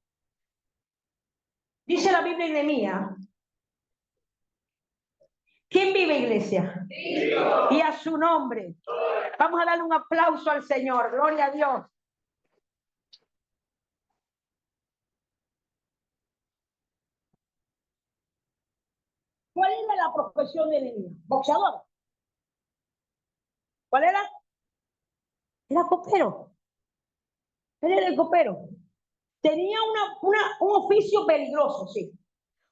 Dice la Biblia en Nehemías. ¿Quién vive, iglesia? Dios. Y a su nombre. Vamos a darle un aplauso al Señor. Gloria a Dios. ¿Cuál era la profesión de Nehemías? ¿Boxeador? ¿Cuál era? Era copero. Él era el copero. Tenía un oficio peligroso, sí.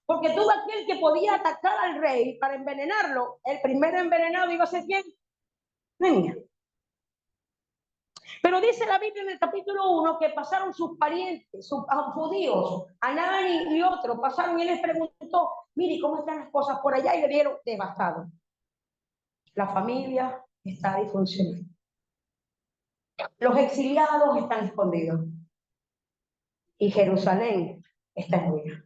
Porque todo aquel que podía atacar al rey para envenenarlo, el primero envenenado iba a ser ¿quién? Nehemías. Pero dice la Biblia en el capítulo 1 que pasaron sus parientes, sus judíos, Anani y otros, pasaron y él les preguntó: mire, ¿cómo están las cosas por allá? Y le dieron devastado. La familia está disfuncional. Los exiliados están escondidos. y Jerusalén está en ruina.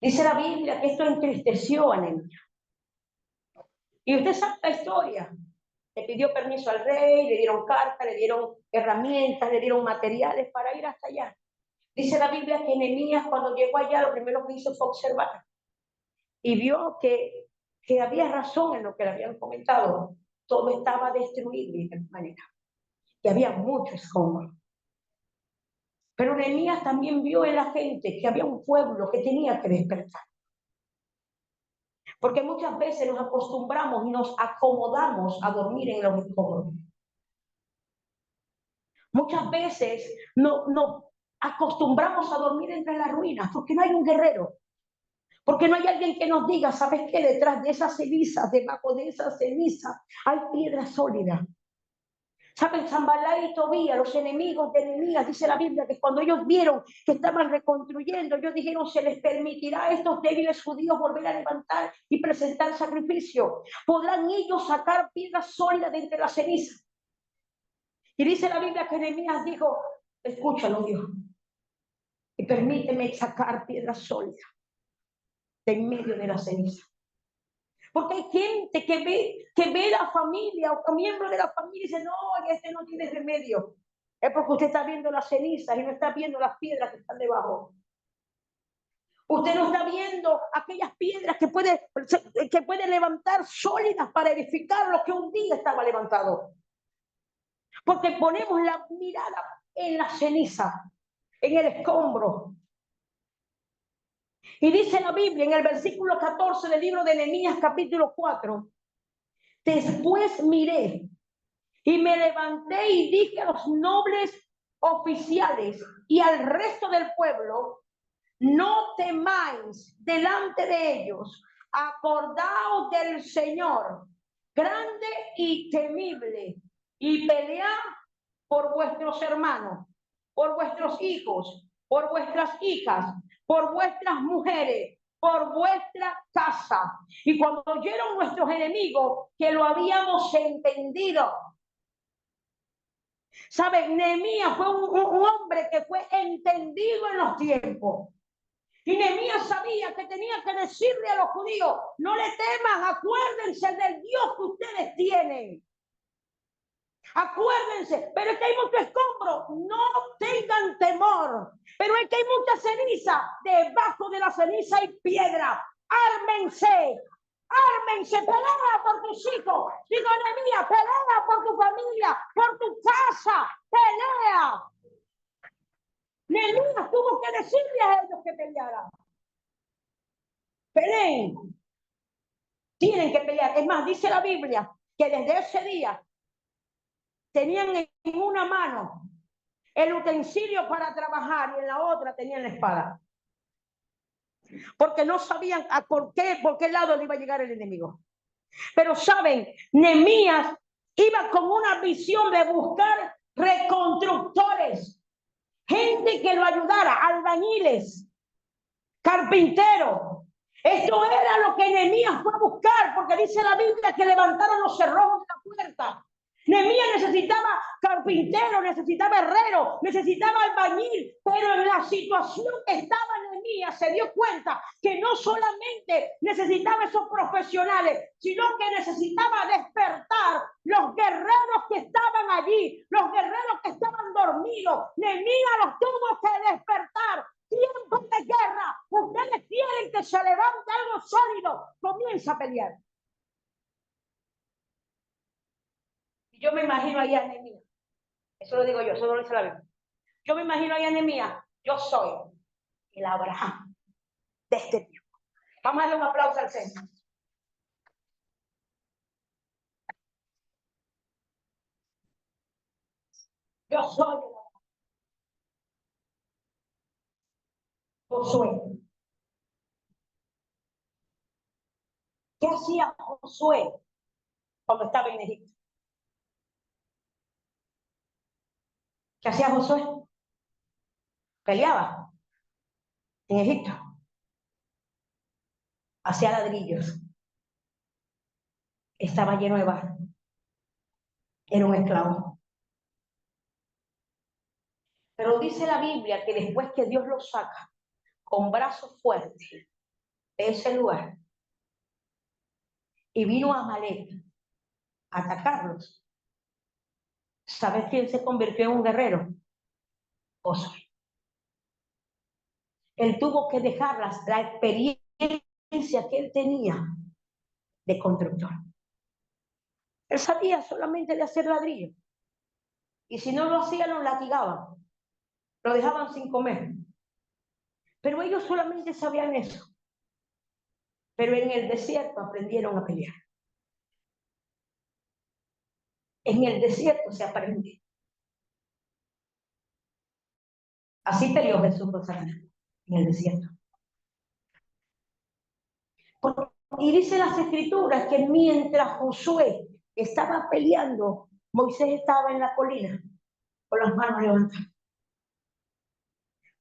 Dice la Biblia que esto entristeció a Nehemías. Y usted sabe la historia. Le pidió permiso al rey, le dieron cartas, le dieron herramientas, le dieron materiales para ir hasta allá. Dice la Biblia que Nehemías, cuando llegó allá, lo primero que hizo fue observar y vio que había razón en lo que le habían comentado. Todo estaba destruido de esta manera, que había mucho escombro. Pero Nehemías también vio en la gente que había un pueblo que tenía que despertar. Porque muchas veces nos acostumbramos y nos acomodamos a dormir en los escombros. Muchas veces nos acostumbramos a dormir entre las ruinas porque no hay un guerrero. Porque no hay alguien que nos diga, ¿sabes qué? Detrás de esas cenizas, debajo de esas cenizas, hay piedra sólida. ¿Saben? Sanballat y Tobías, los enemigos de Nehemías, dice la Biblia, que cuando ellos vieron que estaban reconstruyendo, ellos dijeron, ¿se les permitirá a estos débiles judíos volver a levantar y presentar sacrificio? ¿Podrán ellos sacar piedras sólidas de entre las cenizas? Y dice la Biblia que Nehemías dijo, escúchalo Dios, y permíteme sacar piedras sólidas de en medio de la ceniza. Porque hay gente que ve la familia o miembros de la familia y dice, no, este no tiene remedio. Es porque usted está viendo las cenizas y no está viendo las piedras que están debajo. Usted no está viendo aquellas piedras que puede levantar sólidas para edificar lo que un día estaba levantado. Porque ponemos la mirada en la ceniza, en el escombro. Y dice la Biblia en el versículo 14 del libro de Nehemías capítulo 4, después miré y me levanté y dije a los nobles oficiales y al resto del pueblo, no temáis delante de ellos, acordaos del Señor, grande y temible, y pelead por vuestros hermanos, por vuestros hijos, por vuestras hijas, por vuestras mujeres, por vuestra casa. Y cuando oyeron nuestros enemigos que lo habíamos entendido, ¿saben? Nehemías fue un hombre que fue entendido en los tiempos. Y Nehemías sabía que tenía que decirle a los judíos, no le teman, acuérdense del Dios que ustedes tienen. Acuérdense, pero es que hay mucho escombro, no tengan temor. Pero es que hay mucha ceniza, debajo de la ceniza hay piedra. Ármense, ármense, pelea por tus hijos. Digo, Nehemías, pelea por tu familia, por tu casa, pelea. Nehemías tuvo que decirle a ellos que pelearan. Peleen. Tienen que pelear. Es más, dice la Biblia que desde ese día tenían en una mano el utensilio para trabajar y en la otra tenían la espada. Porque no sabían por qué lado le iba a llegar el enemigo. Pero saben, Nehemías iba con una visión de buscar reconstructores, gente que lo ayudara, albañiles, carpinteros. Esto era lo que Nehemías fue a buscar, porque dice la Biblia que levantaron los cerrojos de la puerta. Nehemías necesitaba carpintero, necesitaba herrero, necesitaba albañil, pero en la situación que estaba Nehemías se dio cuenta que no solamente necesitaba esos profesionales, sino que necesitaba despertar los guerreros que estaban allí, los guerreros que estaban dormidos. Nehemías los tuvo que despertar. Tiempo de guerra, ustedes quieren que se levante algo sólido, comienza a pelear. Y yo me imagino ahí a Nehemías, eso lo digo yo, eso no lo dice la Biblia. Yo me imagino ahí a Nehemías, yo soy el Abraham de este tiempo. Vamos a darle un aplauso al Señor. Yo soy el Abraham. Josué. ¿Qué hacía Josué cuando estaba en Egipto? ¿Qué hacía Josué? Peleaba en Egipto. Hacía ladrillos. Estaba lleno de barro. Era un esclavo. Pero dice la Biblia que después que Dios los saca con brazos fuertes de ese lugar y vino Amalek a atacarlos, ¿sabes quién se convirtió en un guerrero? Josué. Él tuvo que dejar la experiencia que él tenía de constructor. Él sabía solamente de hacer ladrillo. Y si no lo hacía, lo latigaban. Lo dejaban sin comer. Pero ellos solamente sabían eso. Pero en el desierto aprendieron a pelear. En el desierto se aprende. Así peleó Jesús con Satanás, en el desierto. Y dice las escrituras que mientras Josué estaba peleando, Moisés estaba en la colina con las manos levantadas.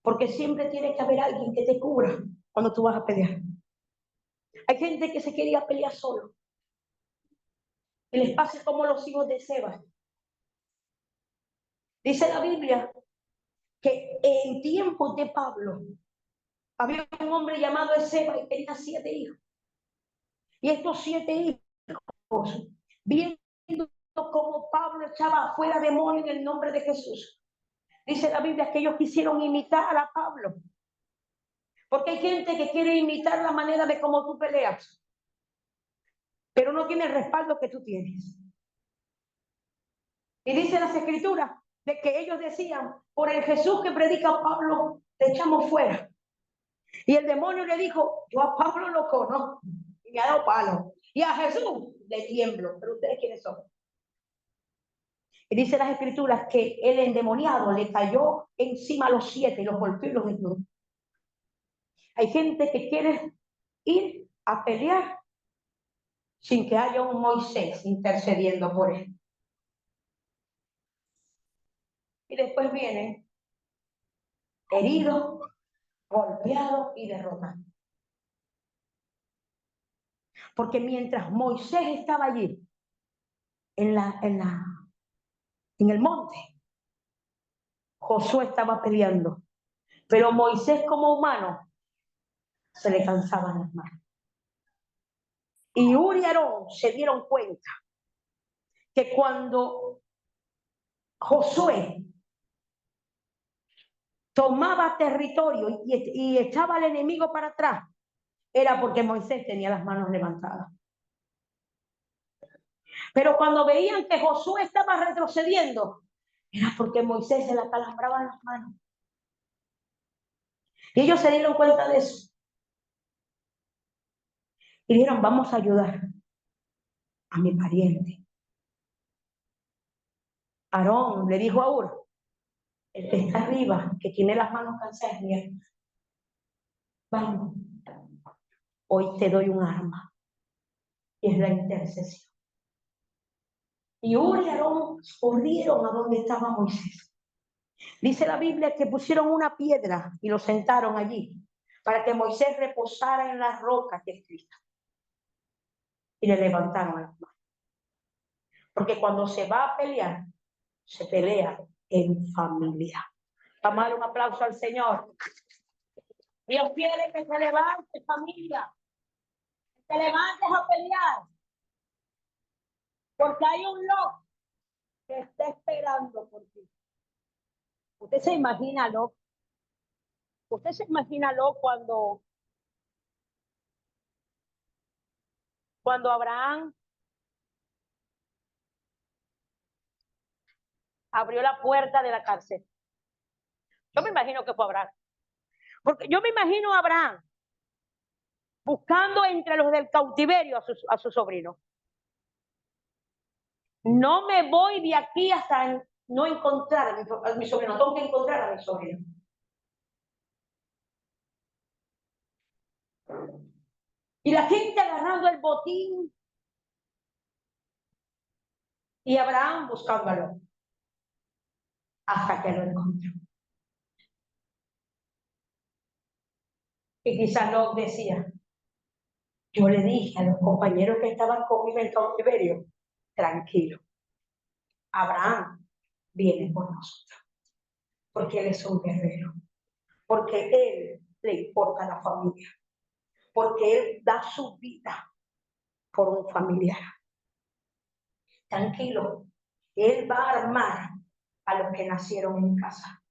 Porque siempre tiene que haber alguien que te cubra cuando tú vas a pelear. Hay gente que se quería pelear solo. Y les pasa como los hijos de Seba. Dice la Biblia que en tiempos de Pablo había un hombre llamado Seba y tenía 7 hijos. Y estos 7 hijos, viendo como Pablo echaba afuera demonios en el nombre de Jesús, dice la Biblia que ellos quisieron imitar a Pablo. Porque hay gente que quiere imitar la manera de cómo tú peleas, pero no tiene el respaldo que tú tienes. Y dice las escrituras de que ellos decían, por el Jesús que predica Pablo, te echamos fuera. Y el demonio le dijo, yo a Pablo lo conozco y me ha dado palo. Y a Jesús le tiemblo. Pero ustedes quiénes son. Y dice las escrituras que el endemoniado le cayó encima a los 7 y los golpeó y los desnudó. Hay gente que quiere ir a pelear sin que haya un Moisés intercediendo por él. Y después viene herido, golpeado y derrotado. Porque mientras Moisés estaba allí, en el monte, Josué estaba peleando. Pero Moisés como humano se le cansaban las manos. Y Uri y Aarón se dieron cuenta que cuando Josué tomaba territorio y echaba al enemigo para atrás, era porque Moisés tenía las manos levantadas. Pero cuando veían que Josué estaba retrocediendo, era porque Moisés se le calambraban las manos. Y ellos se dieron cuenta de eso. Y dijeron, vamos a ayudar a mi pariente. Aarón le dijo a Uri, el que está arriba, que tiene las manos cansadas, vamos, hoy te doy un arma. Y es la intercesión. Y Uri y Aarón corrieron a donde estaba Moisés. Dice la Biblia que pusieron una piedra y lo sentaron allí para que Moisés reposara en la roca que escrita. Y le levantaron las manos. Porque cuando se va a pelear, se pelea en familia. Vamos a dar un aplauso al Señor. Dios quiere que se levante, familia. Que te levantes a pelear. Porque hay un loco que está esperando por ti. Usted se imagina, loco. Usted se imagina, loco, cuando Abraham abrió la puerta de la cárcel. Yo me imagino que fue Abraham. Porque yo me imagino a Abraham buscando entre los del cautiverio a su sobrino. No me voy de aquí hasta no encontrar a mi sobrino. Tengo que encontrar a mi sobrino. Y la gente agarrando el botín. Y Abraham buscándolo. Hasta que lo encontró. Y quizás no decía, yo le dije a los compañeros que estaban conmigo en cautiverio, tranquilo, Abraham viene por nosotros. porque Él es un guerrero, porque Él le importa a la familia, porque Él da su vida por un familiar. Tranquilo, Él va a armar a los que nacieron en casa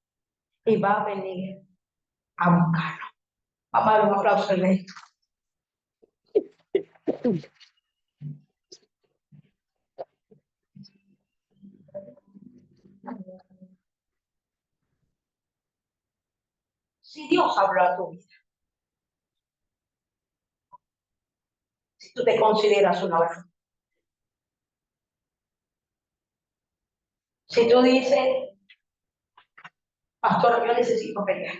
y va a venir a buscarlo. Vamos a dar un aplauso al Rey. Si Dios habló a tu vida, si tú te consideras una verdad, si tú dices, pastor, yo necesito pelear,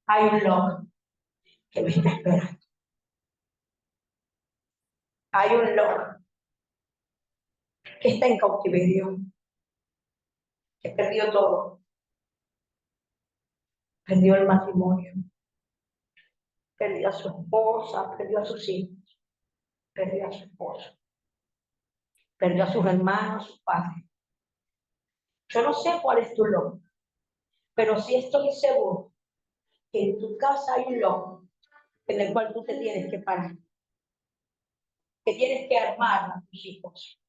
hay un loco que me está esperando. Hay un loco que está en cautiverio, que perdió todo. Perdió el matrimonio, perdió a su esposa, perdió a sus hijos, perdió a su esposo, perdió a sus hermanos, a su padre. Yo no sé cuál es tu loco, pero sí estoy seguro que en tu casa hay un loco en el cual tú te tienes que parar, que tienes que armar a tus hijos,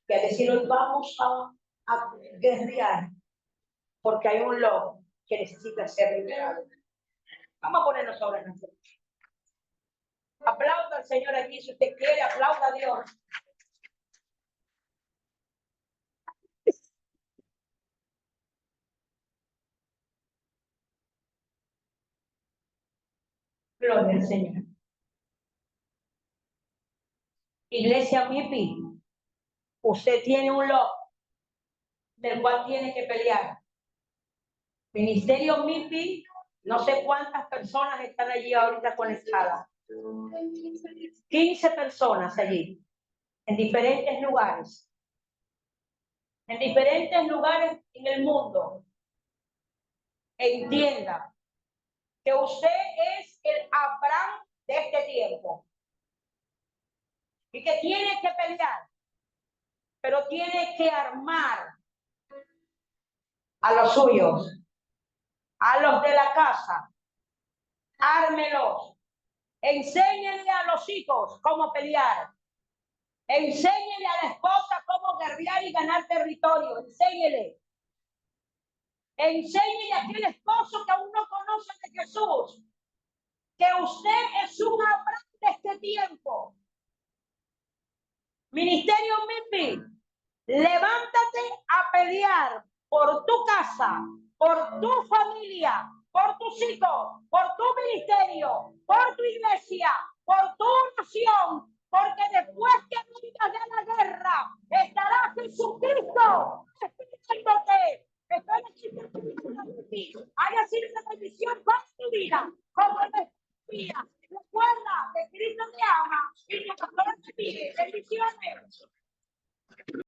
que a decir hoy vamos a guerrear, porque hay un loco que necesita ser liberado. Vamos a ponernos sobre nosotros. Aplauda al Señor aquí, si usted quiere, aplauda a Dios. Gloria al Señor. Iglesia MIPI, usted tiene un loco del cual tiene que pelear. Ministerio MIPI, no sé cuántas personas están allí ahorita conectadas. 15 personas allí, en diferentes lugares. En diferentes lugares en el mundo. Entienda que usted es el Abraham de este tiempo. Y que tiene que pelear, pero tiene que armar a los suyos, a los de la casa. Ármelos. Enséñenle a los hijos cómo pelear. Enséñele a la esposa cómo guerrear y ganar territorio. Enséñele. Enséñele a aquel esposo que aún no conoce de Jesús que usted es un Abraham de este tiempo. Ministerio MIPI, levántate a pelear por tu casa, por tu familia, por tus hijos, por tu ministerio, por tu iglesia, por tu nación, porque después que vengas de la guerra, estará Jesucristo esperándote. Haya sido una bendición para tu vida.